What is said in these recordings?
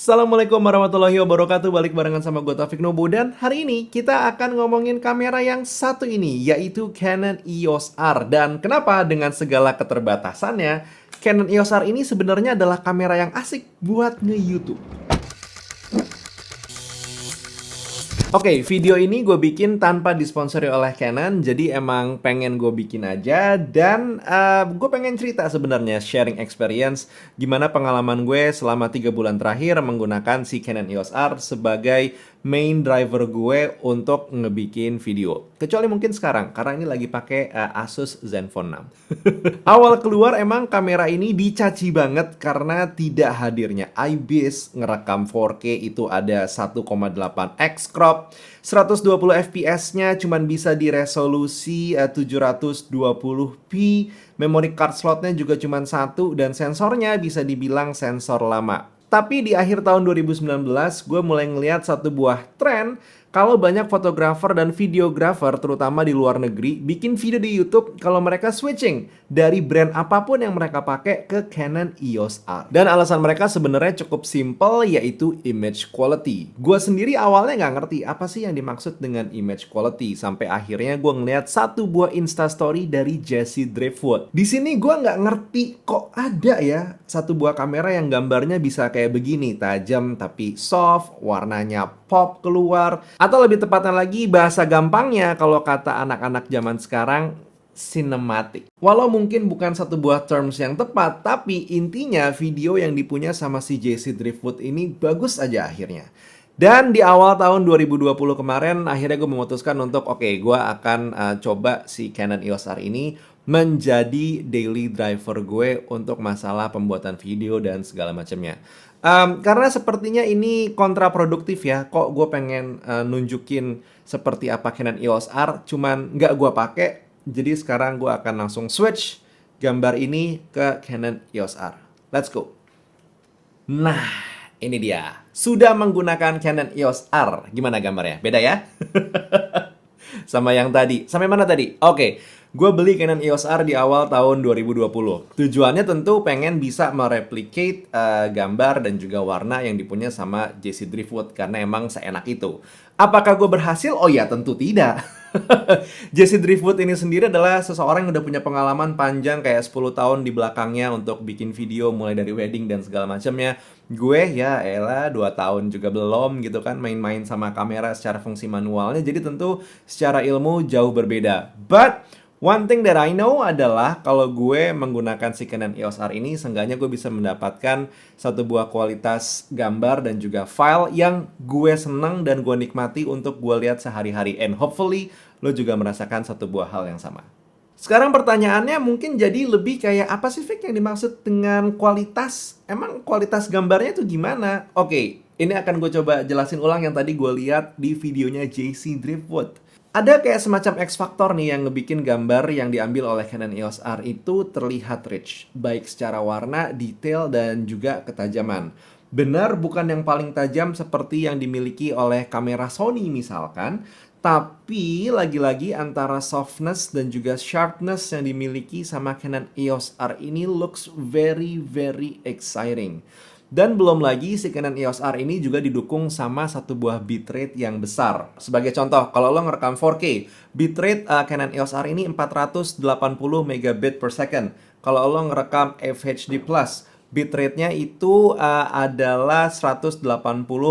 Assalamualaikum warahmatullahi wabarakatuh. Balik barengan sama gue Taufik Nubu. Dan hari ini kita akan ngomongin kamera yang satu ini, yaitu Canon EOS R. Dan kenapa dengan segala keterbatasannya, Canon EOS R ini sebenarnya adalah kamera yang asik buat nge-YouTube. Oke, video ini gue bikin tanpa disponsori oleh Canon, jadi emang pengen gue bikin aja. Dan gue pengen cerita sebenarnya, sharing experience gimana pengalaman gue selama 3 bulan terakhir menggunakan si Canon EOS R sebagai main driver gue untuk ngebikin video. Kecuali mungkin sekarang, karena ini lagi pakai Asus Zenfone 6. Awal keluar emang kamera ini dicaci banget karena tidak hadirnya IBIS, ngerekam 4K itu ada 1,8x crop, 120 fps-nya cuman bisa di resolusi 720p, memory card slotnya juga cuman satu, dan sensornya bisa dibilang sensor lama. Tapi di akhir tahun 2019, gue mulai ngeliat satu buah tren kalau banyak fotografer dan videografer, terutama di luar negeri, bikin video di YouTube kalau mereka switching dari brand apapun yang mereka pakai ke Canon EOS R. Dan alasan mereka sebenarnya cukup simple, yaitu image quality. Gue sendiri awalnya nggak ngerti apa sih yang dimaksud dengan image quality, sampai akhirnya gue ngeliat satu buah instastory dari Jesse Driftwood. Di sini gue nggak ngerti kok ada ya satu buah kamera yang gambarnya bisa kayak begini, tajam tapi soft, warnanya pop keluar, atau lebih tepatnya lagi bahasa gampangnya kalau kata anak-anak zaman sekarang, cinematic. Walau mungkin bukan satu buah terms yang tepat, tapi intinya video yang dipunya sama si Jesse Driftwood ini bagus aja akhirnya. Dan di awal tahun 2020 kemarin, akhirnya gue memutuskan untuk gue akan coba si Canon EOS R ini menjadi daily driver gue untuk masalah pembuatan video dan segala macamnya. Karena sepertinya ini kontraproduktif ya. Kok gue pengen nunjukin seperti apa Canon EOS R, cuman nggak gue pakai. Jadi sekarang gue akan langsung switch gambar ini ke Canon EOS R. Let's go. Nah, ini dia. Sudah menggunakan Canon EOS R. Gimana gambarnya? Beda ya? Sama yang tadi. Sampai mana tadi? Oke. Gue beli Canon EOS R di awal tahun 2020. Tujuannya tentu pengen bisa mereplicate gambar dan juga warna yang dipunya sama Jesse Driftwood, karena emang seenak itu. Apakah gue berhasil? Oh ya, tentu tidak. Jesse Driftwood ini sendiri adalah seseorang yang udah punya pengalaman panjang kayak 10 tahun di belakangnya untuk bikin video mulai dari wedding dan segala macamnya. Gue ya elah 2 tahun juga belum gitu kan main-main sama kamera secara fungsi manualnya. Jadi tentu secara ilmu jauh berbeda. But one thing that I know adalah kalau gue menggunakan si Canon EOS R ini, seenggaknya gue bisa mendapatkan satu buah kualitas gambar dan juga file yang gue senang dan gue nikmati untuk gue lihat sehari-hari. And hopefully lo juga merasakan satu buah hal yang sama. Sekarang pertanyaannya mungkin jadi lebih kayak apa sih Fik yang dimaksud dengan kualitas? Emang kualitas gambarnya itu gimana? Oke, ini akan gue coba jelasin ulang yang tadi gue lihat di videonya Jesse Driftwood. Ada kayak semacam X factor nih yang ngebikin gambar yang diambil oleh Canon EOS R itu terlihat rich, baik secara warna, detail, dan juga ketajaman. Benar bukan yang paling tajam seperti yang dimiliki oleh kamera Sony misalkan, tapi lagi-lagi antara softness dan juga sharpness yang dimiliki sama Canon EOS R ini looks very very exciting. Dan belum lagi si Canon EOS R ini juga didukung sama satu buah bitrate yang besar. Sebagai contoh, kalau lo ngerekam 4K, bitrate Canon EOS R ini 480 megabit per second. Kalau lo ngerekam FHD+, bitrate-nya itu adalah 180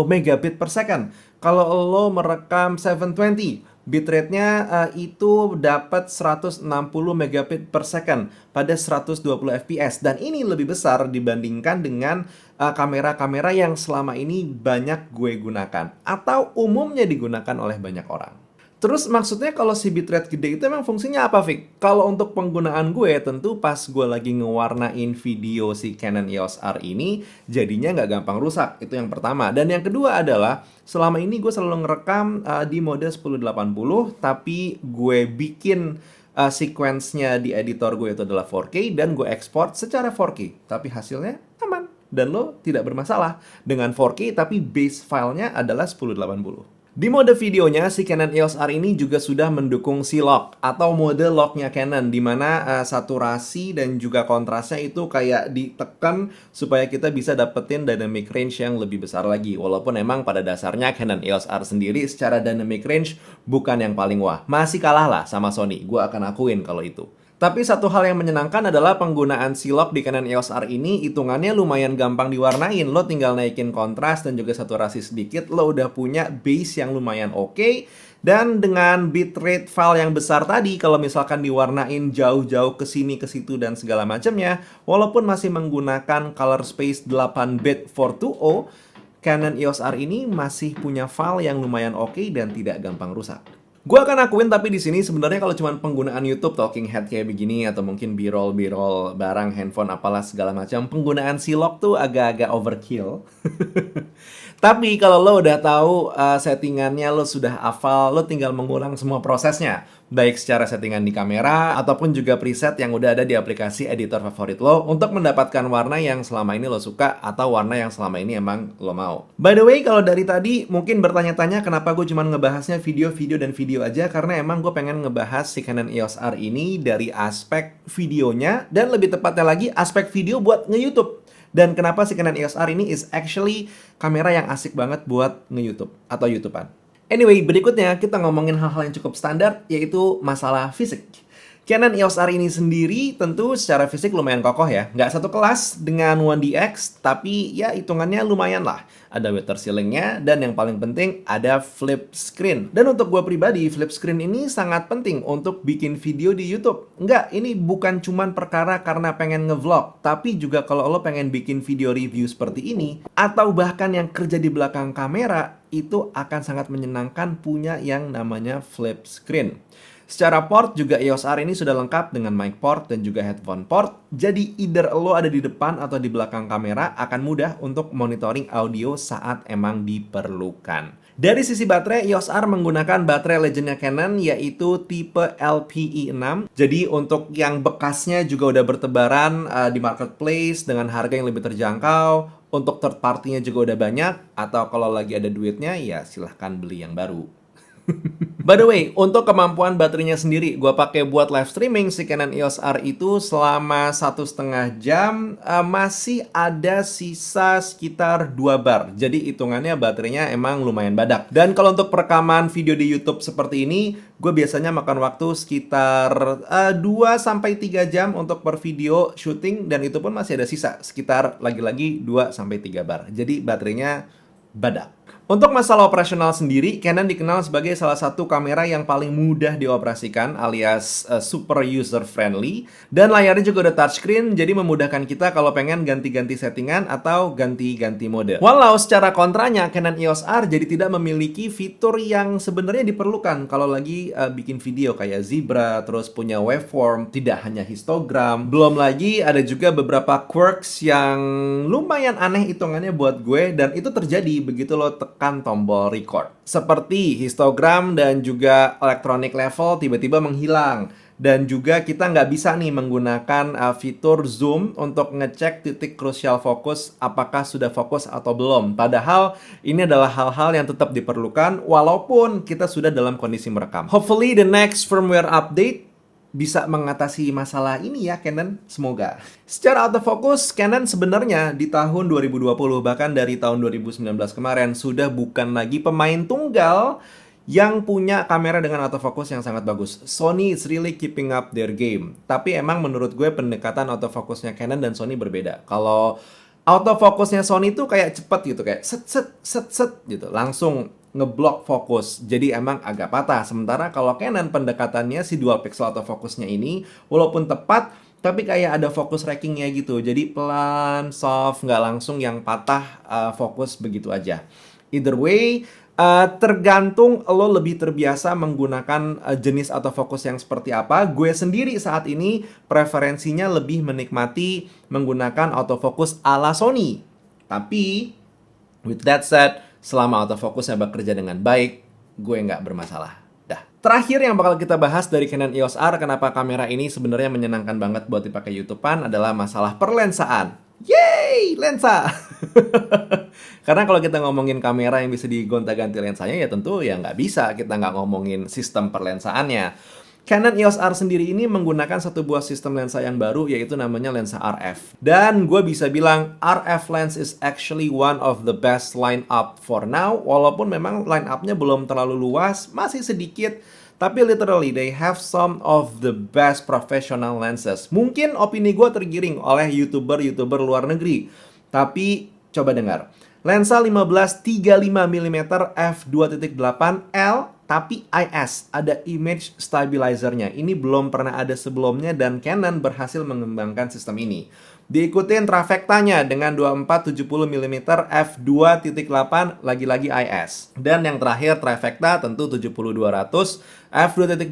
megabit per second. Kalau lo merekam 720, bitrate-nya itu dapat 160 megabit per second pada 120 fps. Dan ini lebih besar dibandingkan dengan kamera-kamera yang selama ini banyak gue gunakan atau umumnya digunakan oleh banyak orang. Terus maksudnya kalau si bitrate gede itu emang fungsinya apa, Vic? Kalau untuk penggunaan gue, tentu pas gue lagi ngewarnain video si Canon EOS R ini, jadinya nggak gampang rusak. Itu yang pertama. Dan yang kedua adalah, selama ini gue selalu ngerekam di mode 1080, tapi gue bikin sequence-nya di editor gue itu adalah 4K, dan gue export secara 4K. Tapi hasilnya aman. Dan lo tidak bermasalah dengan 4K, tapi base filenya adalah 1080. Di mode videonya, si Canon EOS R ini juga sudah mendukung C-Lock atau mode locknya Canon, di mana saturasi dan juga kontrasnya itu kayak ditekan supaya kita bisa dapetin dynamic range yang lebih besar lagi. Walaupun emang pada dasarnya Canon EOS R sendiri secara dynamic range bukan yang paling wah. Masih kalah lah sama Sony, gue akan akuin kalau itu. Tapi satu hal yang menyenangkan adalah penggunaan C-Lock di Canon EOS R ini hitungannya lumayan gampang diwarnain. Lo tinggal naikin kontras dan juga saturasi sedikit, lo udah punya base yang lumayan oke. Dan dengan bitrate file yang besar tadi, kalau misalkan diwarnain jauh-jauh ke sini, ke situ, dan segala macamnya, walaupun masih menggunakan color space 8-bit 420, Canon EOS R ini masih punya file yang lumayan oke dan tidak gampang rusak. Gue akan akuin tapi di sini sebenarnya kalau cuma penggunaan YouTube talking head kayak begini atau mungkin b-roll barang handphone apalah segala macam, penggunaan C-Lock tuh agak-agak overkill. Tapi kalau lo udah tahu settingannya, lo sudah hafal, lo tinggal mengulang semua prosesnya. Baik secara settingan di kamera, ataupun juga preset yang udah ada di aplikasi editor favorit lo untuk mendapatkan warna yang selama ini lo suka atau warna yang selama ini emang lo mau. By the way, kalau dari tadi mungkin bertanya-tanya kenapa gue cuma ngebahasnya video-video dan video aja, karena emang gue pengen ngebahas si Canon EOS R ini dari aspek videonya, dan lebih tepatnya lagi aspek video buat nge-YouTube. Dan kenapa si Canon EOS R ini is actually kamera yang asik banget buat nge-YouTube atau YouTubean. Anyway, berikutnya kita ngomongin hal-hal yang cukup standar, yaitu masalah fisik. Canon EOS R ini sendiri tentu secara fisik lumayan kokoh ya. Nggak satu kelas dengan 1DX, tapi ya hitungannya lumayan lah. Ada water sealingnya, dan yang paling penting ada flip screen. Dan untuk gue pribadi, flip screen ini sangat penting untuk bikin video di YouTube. Nggak, ini bukan cuman perkara karena pengen ngevlog, tapi juga kalau lo pengen bikin video review seperti ini, atau bahkan yang kerja di belakang kamera, itu akan sangat menyenangkan punya yang namanya flip screen. Secara port juga EOS R ini sudah lengkap dengan mic port dan juga headphone port. Jadi either lo ada di depan atau di belakang kamera akan mudah untuk monitoring audio saat emang diperlukan. Dari sisi baterai, EOS R menggunakan baterai legendnya Canon yaitu tipe LPE6. Jadi untuk yang bekasnya juga udah bertebaran di marketplace dengan harga yang lebih terjangkau. Untuk third party-nya juga udah banyak. Atau kalau lagi ada duitnya ya silahkan beli yang baru. By the way, untuk kemampuan baterainya sendiri, gue pakai buat live streaming si Canon EOS R itu selama 1,5 jam masih ada sisa sekitar 2 bar. Jadi hitungannya baterainya emang lumayan badak. Dan kalau untuk perekaman video di YouTube seperti ini, gue biasanya makan waktu sekitar 2-3 jam untuk per video syuting, dan itu pun masih ada sisa sekitar lagi-lagi 2-3 bar. Jadi baterainya badak. Untuk masalah operasional sendiri, Canon dikenal sebagai salah satu kamera yang paling mudah dioperasikan alias super user friendly, dan layarnya juga udah touchscreen, jadi memudahkan kita kalau pengen ganti-ganti settingan atau ganti-ganti mode. Walau secara kontranya Canon EOS R jadi tidak memiliki fitur yang sebenarnya diperlukan kalau lagi bikin video kayak zebra, terus punya waveform, tidak hanya histogram. Belum lagi ada juga beberapa quirks yang lumayan aneh hitungannya buat gue, dan itu terjadi begitu lo tekan tombol record. Seperti histogram dan juga electronic level tiba-tiba menghilang. Dan juga kita nggak bisa nih menggunakan fitur zoom untuk ngecek titik crucial fokus apakah sudah fokus atau belum. Padahal ini adalah hal-hal yang tetap diperlukan walaupun kita sudah dalam kondisi merekam. Hopefully the next firmware update bisa mengatasi masalah ini ya Canon, semoga. Secara autofocus, Canon sebenarnya di tahun 2020 bahkan dari tahun 2019 kemarin sudah bukan lagi pemain tunggal yang punya kamera dengan autofocus yang sangat bagus. Sony is really keeping up their game. Tapi emang menurut gue pendekatan autofocusnya Canon dan Sony berbeda. Kalau autofocusnya Sony tuh kayak cepet gitu, kayak set gitu, langsung ngeblok fokus, jadi emang agak patah. Sementara kalau Canon pendekatannya si dual pixel autofocusnya ini walaupun tepat, tapi kayak ada fokus rackingnya gitu, jadi pelan, soft, nggak langsung yang patah fokus begitu aja. Either way, tergantung lo lebih terbiasa menggunakan jenis autofocus yang seperti apa. Gue sendiri saat ini preferensinya lebih menikmati menggunakan autofocus ala Sony. Tapi, with that said, selama autofocusnya bekerja dengan baik, gue nggak bermasalah. Dah. Terakhir yang bakal kita bahas dari Canon EOS R, kenapa kamera ini sebenarnya menyenangkan banget buat dipakai YouTubean adalah masalah perlensaan. Yeay, lensa! Karena kalau kita ngomongin kamera yang bisa digonta-ganti lensanya, ya tentu ya nggak bisa. Kita nggak ngomongin sistem perlensaannya. Canon EOS R sendiri ini menggunakan satu buah sistem lensa yang baru, yaitu namanya lensa RF. Dan gue bisa bilang RF lens is actually one of the best line-up for now. Walaupun memang line-up-nya belum terlalu luas, masih sedikit. Tapi literally, they have some of the best professional lenses. Mungkin opini gue tergiring oleh YouTuber-YouTuber luar negeri. Tapi, coba dengar. Lensa 15-35mm f2.8L, tapi IS, ada image stabilizer-nya. Ini belum pernah ada sebelumnya dan Canon berhasil mengembangkan sistem ini. Diikutin trifectanya dengan 24-70mm f2.8, lagi-lagi IS. Dan yang terakhir trifecta tentu 70-200 f2.8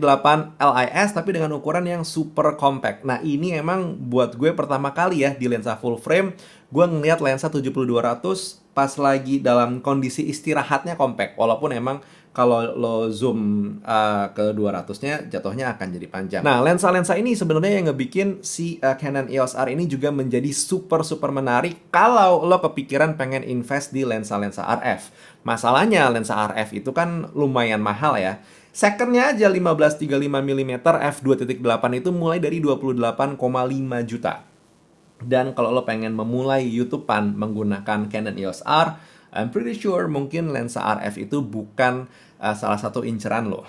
LIS, tapi dengan ukuran yang super compact. Nah ini emang buat gue pertama kali ya di lensa full frame, gue ngeliat lensa 70-200 pas lagi dalam kondisi istirahatnya compact. Walaupun emang kalau lo zoom ke 200-nya jatuhnya akan jadi panjang. Nah, lensa-lensa ini sebenarnya yang ngebikin si Canon EOS R ini juga menjadi super menarik kalau lo kepikiran pengen invest di lensa-lensa RF. Masalahnya lensa RF itu kan lumayan mahal ya. Secondnya aja 15-35mm f2.8 itu mulai dari 28,5 juta. Dan kalau lo pengen memulai YouTubean menggunakan Canon EOS R, I'm pretty sure mungkin lensa RF itu bukan salah satu inceran lo.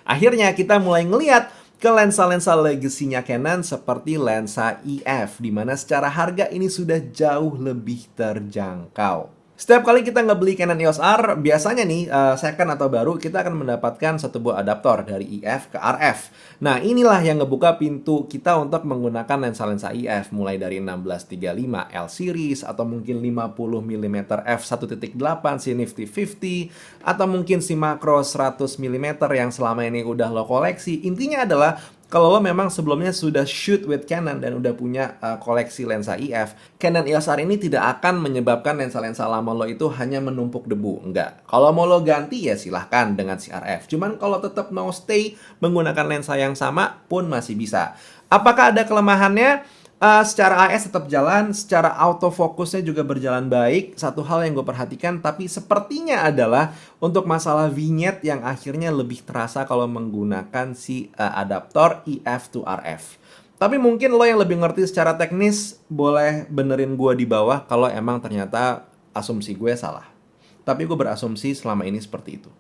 Akhirnya kita mulai ngeliat ke lensa-lensa legasinya Canon seperti lensa EF, di mana secara harga ini sudah jauh lebih terjangkau. Setiap kali kita ngebeli Canon EOS R, biasanya nih, second atau baru, kita akan mendapatkan satu buah adaptor dari EF ke RF. Nah, inilah yang ngebuka pintu kita untuk menggunakan lensa-lensa EF, mulai dari 16-35 L series, atau mungkin 50mm f1.8 si Nifty 50, atau mungkin si Macro 100mm yang selama ini udah lo koleksi. Intinya adalah, kalau lo memang sebelumnya sudah shoot with Canon dan udah punya koleksi lensa EF, Canon EOS R ini tidak akan menyebabkan lensa-lensa lama lo itu hanya menumpuk debu. Enggak. Kalau mau lo ganti ya silahkan dengan si RF. Cuman kalau tetap mau stay menggunakan lensa yang sama pun masih bisa. Apakah ada kelemahannya? Secara AS tetap jalan, secara autofocusnya juga berjalan baik. Satu hal yang gue perhatikan, tapi sepertinya adalah untuk masalah vignette yang akhirnya lebih terasa kalau menggunakan si adaptor EF to RF. Tapi mungkin lo yang lebih ngerti secara teknis, boleh benerin gue di bawah kalau emang ternyata asumsi gue salah. Tapi gue berasumsi selama ini seperti itu.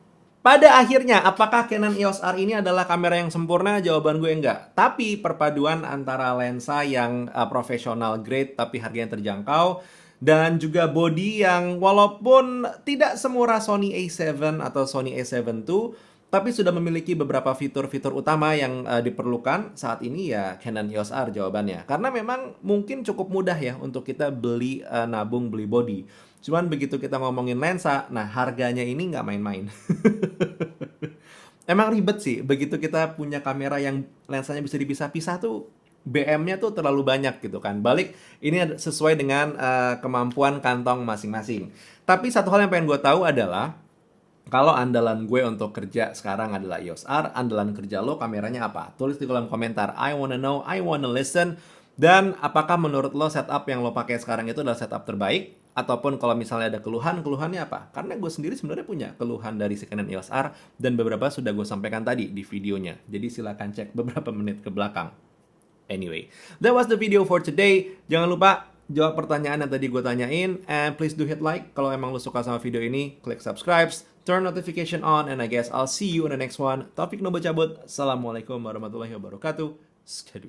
Pada akhirnya, apakah Canon EOS R ini adalah kamera yang sempurna? Jawaban gue enggak. Tapi perpaduan antara lensa yang profesional grade tapi harganya terjangkau, dan juga body yang walaupun tidak semurah Sony A7 atau Sony A7 II, tapi sudah memiliki beberapa fitur-fitur utama yang diperlukan saat ini, ya Canon EOS R jawabannya. Karena memang mungkin cukup mudah ya untuk kita beli nabung beli body. Cuman begitu kita ngomongin lensa, nah harganya ini nggak main-main. Emang ribet sih, begitu kita punya kamera yang lensanya bisa dipisah-pisah tuh, BM-nya tuh terlalu banyak gitu kan. Balik, ini sesuai dengan kemampuan kantong masing-masing. Tapi satu hal yang pengen gue tahu adalah, kalau andalan gue untuk kerja sekarang adalah EOS R, andalan kerja lo kameranya apa? Tulis di kolom komentar. I wanna know, I wanna listen. Dan apakah menurut lo setup yang lo pakai sekarang itu adalah setup terbaik? Ataupun kalau misalnya ada keluhan, keluhannya apa? Karena gue sendiri sebenarnya punya keluhan dari si Canon EOS R, dan beberapa sudah gue sampaikan tadi di videonya. Jadi silakan cek beberapa menit ke belakang. Anyway, that was the video for today. Jangan lupa jawab pertanyaan yang tadi gue tanyain, and please do hit like kalau emang lo suka sama video ini. Klik subscribe, turn notification on, and I guess I'll see you in the next one. Taufik Nobo cabut. Assalamualaikum warahmatullahi wabarakatuh. Skadu.